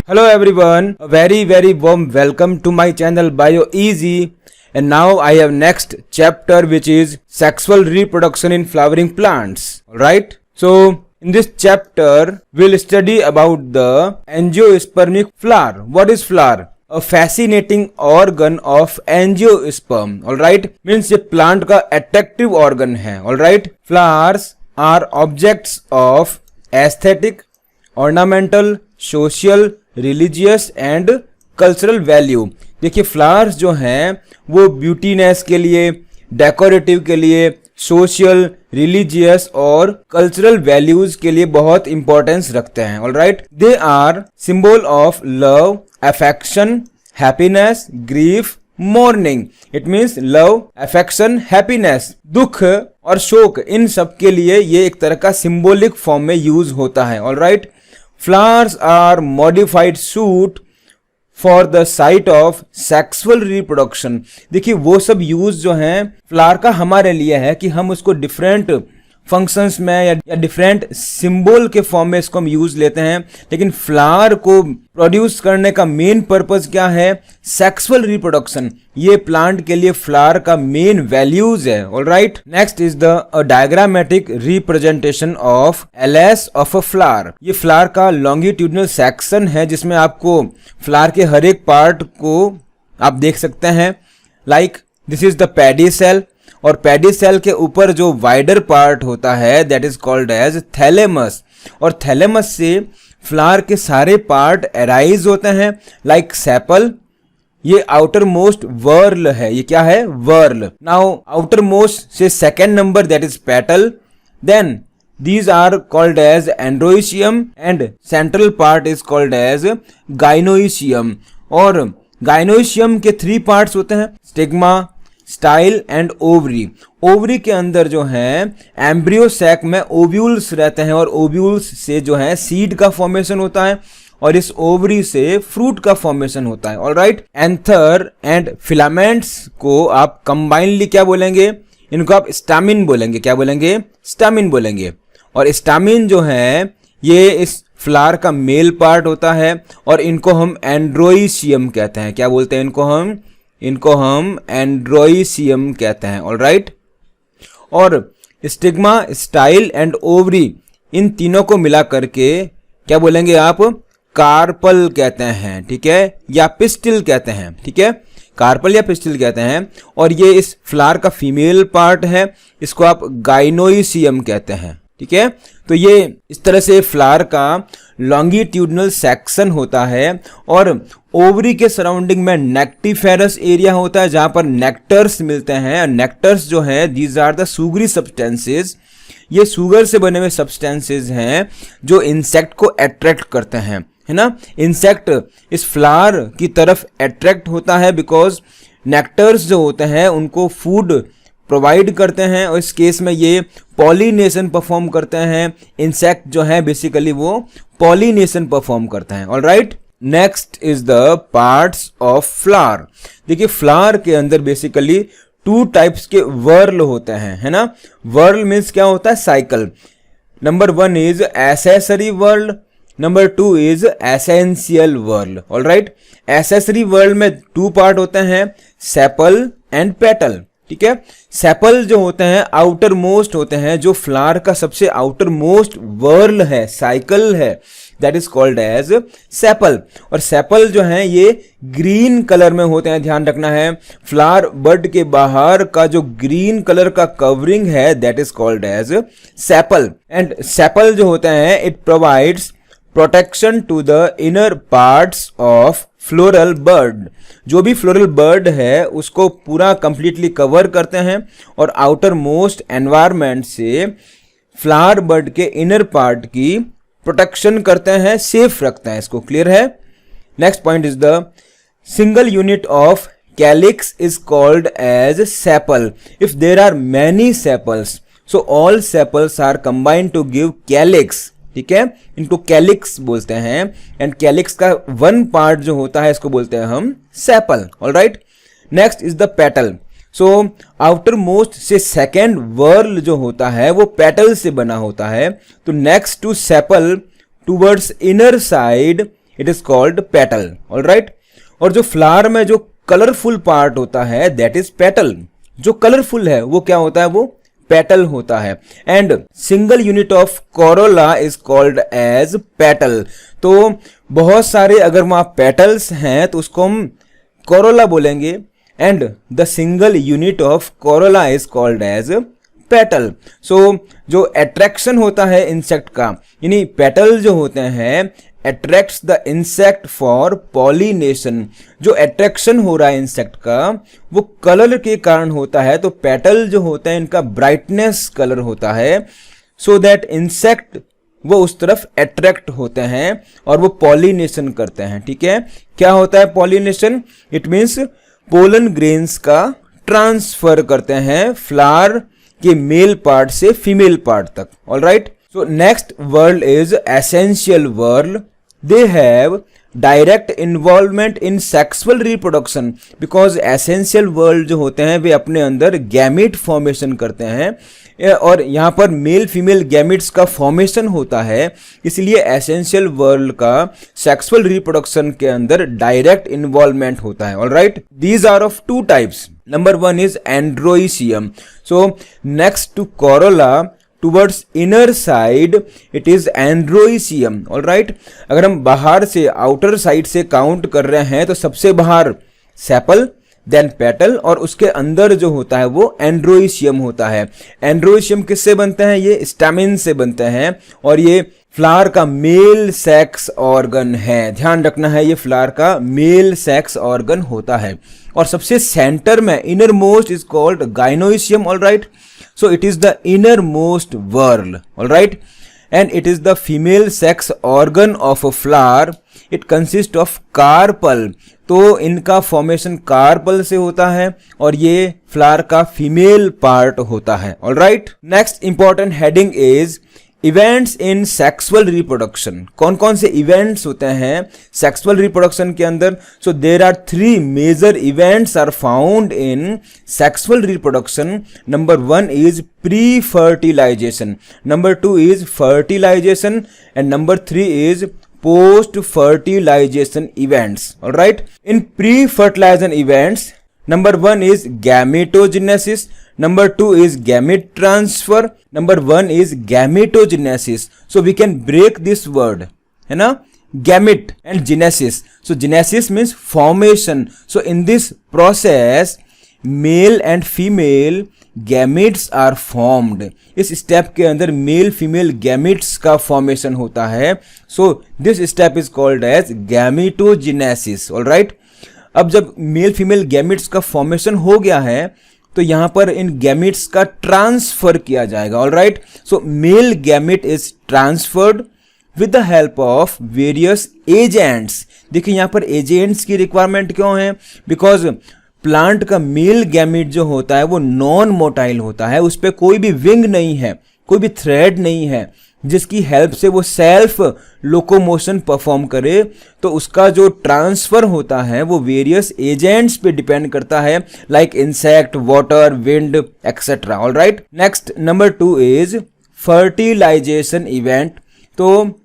Hello everyone, a very warm welcome to my channel BioEasy, and now I have next chapter which is sexual reproduction in flowering plants. Alright, so in this chapter we'll study about the angiospermic flower. What is flower? A fascinating organ of angiosperm. Alright, means ये plant का attractive organ है. Alright, flowers are objects of aesthetic, ornamental, social, religious and cultural value. देखिए flowers जो हैं वो beautiness के लिए, decorative के लिए, सोशल, रिलीजियस और कल्चरल वैल्यूज के लिए बहुत इंपॉर्टेंस रखते हैं. Alright, they are symbol of love, affection, happiness, grief, mourning. It means love, affection, happiness, दुख और शोक, इन सब के लिए ये एक तरह का सिंबॉलिक फॉर्म में यूज होता है. Alright, flowers are modified suit for the site of sexual reproduction. देखिए वो सब यूज जो है फ्लावर का हमारे लिए है कि हम उसको डिफरेंट फंक्शंस में या डिफरेंट सिंबल के फॉर्म में इसको हम यूज लेते हैं, लेकिन फ्लावर को प्रोड्यूस करने का मेन पर्पस क्या है? Sexual reproduction. ये प्लांट के लिए फ्लावर का मेन वैल्यूज है. Alright, next is the diagrammatic representation of LS of a flower. ये फ्लावर का लॉन्गिट्यूडनल सेक्शन है जिसमें आपको फ्लावर के हर एक पार्ट को आप देख सकते हैं. Like this is the pedicel, और पैडी सेल के ऊपर जो वाइडर पार्ट होता है that is called as thalamus, और थैलेमस से फ्लावर के सारे पार्ट अराइज होते हैं. लाइक सेपल, ये आउटर मोस्ट वर्ल है. ये क्या है? वर्ल. नाउ आउटर मोस्ट से second number that is petal, then these are called as androecium and central part is called as gynoecium. और gynoecium के 3 पार्ट्स होते हैं, stigma, style and ovary. Ovary के अंदर जो है एम्ब्रियो सैक में ओव्यूल्स रहते हैं, और ओव्यूल्स से जो है सीड का फॉर्मेशन होता है, और इस ओवरी से फ्रूट का फॉर्मेशन होता है. ऑलराइट, एंथर एंड फिलामेंट्स को आप कंबाइनली क्या बोलेंगे? इनको आप स्टामिन बोलेंगे. क्या बोलेंगे? स्टामिन बोलेंगे. और स्टामिन जो है ये इस फ्लावर का मेल पार्ट होता है, और इनको हम एंड्रोइशियम कहते हैं. क्या बोलते हैं इनको हम एंड्रोइशियम कहते हैं. ऑलराइट, और स्टिग्मा, स्टाइल एंड ओवरी, इन तीनों को मिला करके क्या बोलेंगे आप? कार्पल कहते हैं. ठीक है, या पिस्टिल कहते हैं. ठीक है, कार्पल या पिस्टिल कहते हैं. और ये इस फ्लावर का फीमेल पार्ट है, इसको आप गाइनोइशियम कहते हैं. ठीक है, तो ये इस तरह से फ्लावर का लॉन्गिट्यूडनल सेक्शन होता है. और ओवरी के सराउंडिंग में नेक्टिफेरस एरिया होता है जहां पर नेक्टर्स मिलते हैं. नेक्टर्स जो है these are the Sugri substances. ये सुगर से बने हुए सब्सटेंसेस हैं जो इंसेक्ट को अट्रैक्ट करते हैं, है ना. इंसेक्ट इस फ्लावर की तरफ अट्रैक्ट होता है बिकॉज नेक्टर्स जो होते हैं उनको फूड प्रोवाइड करते हैं, और इस केस में ये पॉलिनेशन परफॉर्म करते हैं. इंसेक्ट जो है बेसिकली वो पॉलिनेशन परफॉर्म करते हैं. Alright, next is the parts of flower. देखिए फ्लावर के अंदर बेसिकली 2 टाइप्स के वर्ल होते हैं, है ना. वर्ल मीन्स क्या होता है? Cycle. Number 1 is accessory world, number 2 is essential world. Alright, accessory world में 2 पार्ट होते हैं, सेपल एंड पेटल. ठीक है, सेपल जो होते हैं आउटर मोस्ट होते हैं, जो फ्लावर का सबसे आउटर मोस्ट वर्ल है, साइकिल है, that is called as sepal. और सेपल जो है ये ग्रीन कलर में होते हैं. ध्यान रखना है, फ्लावर बड के बाहर का जो ग्रीन कलर का कवरिंग है that is called as sepal. And sepal जो होते हैं it provides protection to the inner parts of floral bud. जो भी फ्लोरल बर्ड है उसको पूरा कंप्लीटली कवर करते हैं, और आउटर मोस्ट एनवायरमेंट से फ्लावर बर्ड के इनर पार्ट की प्रोटेक्शन करते हैं, सेफ रखते हैं इसको. क्लियर है? Next point is the single unit of calyx is called as sepal. If there are many sepals, so all sepals are combined to give calyx. ठीक है, इनको कैलिक्स बोलते हैं. एंड कैलिक्स का 1 पार्ट जो होता है इसको बोलते हैं हम sepal. Alright, next is the petal. So outer most से सेकेंड वर्ल जो होता है वो पेटल से बना होता है. तो next to sepal towards inner side it is called petal, alright. और जो फ्लावर में जो कलरफुल पार्ट होता है दैट इज पेटल, जो कलरफुल है वो क्या होता है, वो पेटल होता है। And single unit of corolla is called as petal. तो बहुत सारे अगर वहां पेटल्स हैं तो उसको हम कोरोला बोलेंगे, and the single unit of corolla is called as petal. So जो अट्रैक्शन होता है इंसेक्ट का, यानी पेटल जो होते हैं attracts the insect for pollination. जो अट्रैक्शन हो रहा है इंसेक्ट का वो कलर के कारण होता है। तो पेटल जो होते हैं इनका ब्राइटनेस कलर होता है, सो दैट इंसेक्ट वो उस तरफ अट्रैक्ट होते हैं और वो पॉलिनेशन करते हैं। ठीक है, क्या होता है pollination? It means pollen grains का ट्रांसफर करते हैं फ्लावर के मेल पार्ट से फीमेल पार्ट तक, alright. So next world is essential world. They have direct involvement in sexual reproduction because essential world जो होते हैं वे अपने अंदर गैमेट फॉर्मेशन करते हैं और यहाँ पर मेल फीमेल गैमेट्स का फॉर्मेशन होता है, इसलिए एसेंशियल वर्ल्ड का सेक्सुअल रिप्रोडक्शन के अंदर डायरेक्ट इन्वॉल्वमेंट होता है, alright. These are of two types. Number one is androecium. So next to corolla towards inner side it is androecium, all right। अगर हम बाहर से आउटर साइड से काउंट कर रहे हैं तो सबसे बाहर सेपल, देन पेटल, और उसके अंदर जो होता है वो एंड्रोइशियम होता है। एंड्रोइशियम किससे बनते हैं? ये स्टैमिन से बनते हैं और ये फ्लावर का मेल सेक्स ऑर्गन है। ध्यान रखना है, ये फ्लावर का मेल सेक्स ऑर्गन होता है। और सबसे सेंटर में inner most is called gynoecium, alright. So it is the innermost whorl, all right, and it is the female sex organ of a flower. It consists of carpel. तो इनका formation carpel से होता है और ये flower का female part होता है, all right। Next important heading is events in sexual reproduction. कौन कौन से इवेंट्स होते हैं सेक्सुअल रिप्रोडक्शन के अंदर? So there are three major events are found in sexual reproduction. Number one is pre fertilisation, number two is fertilisation, and number three is post fertilisation events, alright. In pre fertilisation events number one is gametogenesis, number two is gamete transfer, number one is gametogenesis. So we can break this word, है ना, gamete and genesis. So genesis means formation. So in this process male and female gametes are formed. इस step के अंदर mail female gametes का formation होता है. So this step is called as gametogenesis, all right. अब जब mail female gametes का formation हो गया है तो यहां पर इन गैमेट्स का ट्रांसफर किया जाएगा, alright. So male gamete is transferred with the help of various agents. देखिए यहां पर एजेंट्स की रिक्वायरमेंट क्यों है? बिकॉज प्लांट का मेल गैमेट जो होता है वो नॉन मोटाइल होता है, उस पर कोई भी विंग नहीं है, कोई भी थ्रेड नहीं है जिसकी हेल्प से वो सेल्फ लोकोमोशन परफॉर्म करे. तो उसका जो ट्रांसफर होता है वो वेरियस एजेंट्स पे डिपेंड करता है, like insect, water, wind etcetera, alright. Next number 2 is fertilisation event. तो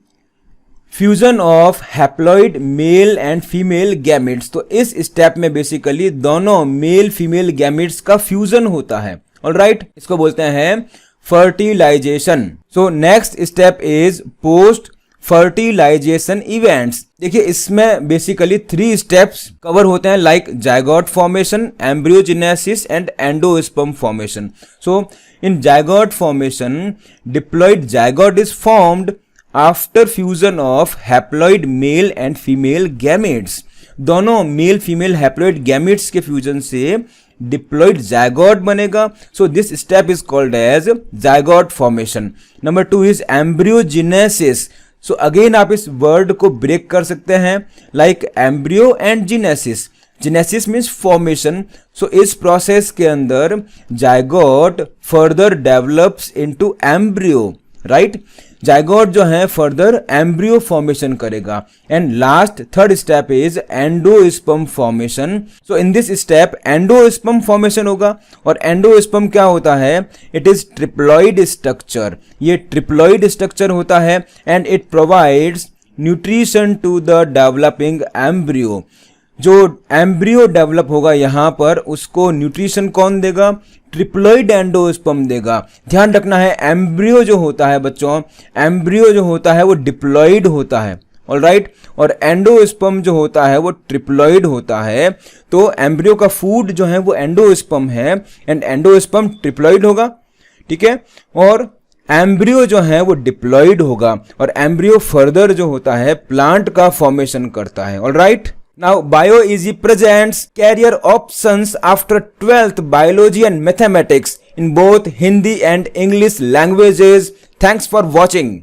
fusion of haploid male and female gametes. तो इस स्टेप में बेसिकली दोनों मेल फीमेल गैमेट्स का फ्यूजन होता है, ऑलराइट. इसको बोलते हैं fertilisation. So next step is post fertilisation events. देखिए इसमें बेसिकली 3 स्टेप्स कवर होते हैं, like zygote formation, embryogenesis and endosperm formation. So in zygote formation diploid zygote is formed after fusion of haploid male and female gametes. दोनों male female haploid gametes के fusion से diploid zygote बनेगा. So this step is called as zygote formation. Number 2 is embryogenesis. So again आप इस word को break कर सकते हैं, like embryo and genesis. Genesis means formation. So इस प्रोसेस के अंदर zygote further develops into embryo, right. Zygote जो है फर्दर एम्ब्रियो फॉर्मेशन करेगा. And last third step is endosperm formation. So in this step endosperm formation होगा. और endosperm क्या होता है? It is triploid structure. ये ट्रिप्लॉइड स्ट्रक्चर होता है and it provides nutrition to the developing embryo. जो एम्ब्रियो डेवलप होगा यहाँ पर उसको न्यूट्रिशन कौन देगा? ट्रिप्लॉइड एंडोस्पर्म देगा। ध्यान रखना है एम्ब्रियो जो होता है बच्चों, एम्ब्रियो जो होता है वो डिप्लॉइड होता है, ऑलराइट, और एंडोस्पर्म जो होता है वो ट्रिप्लॉइड होता है। तो एम्ब्रियो का फूड जो है वो एंडोस्पर्म है एंड एंडोस्पर्म ट्रिप्लॉइड होगा, ठीक है, और एम्ब्रियो जो है वो डिप्लॉइड होगा और एम्ब्रियो फर्दर जो होता है प्लांट का फॉर्मेशन करता है, alright. Now BioEasy presents career options after 12th biology and mathematics in both Hindi and English languages. Thanks for watching.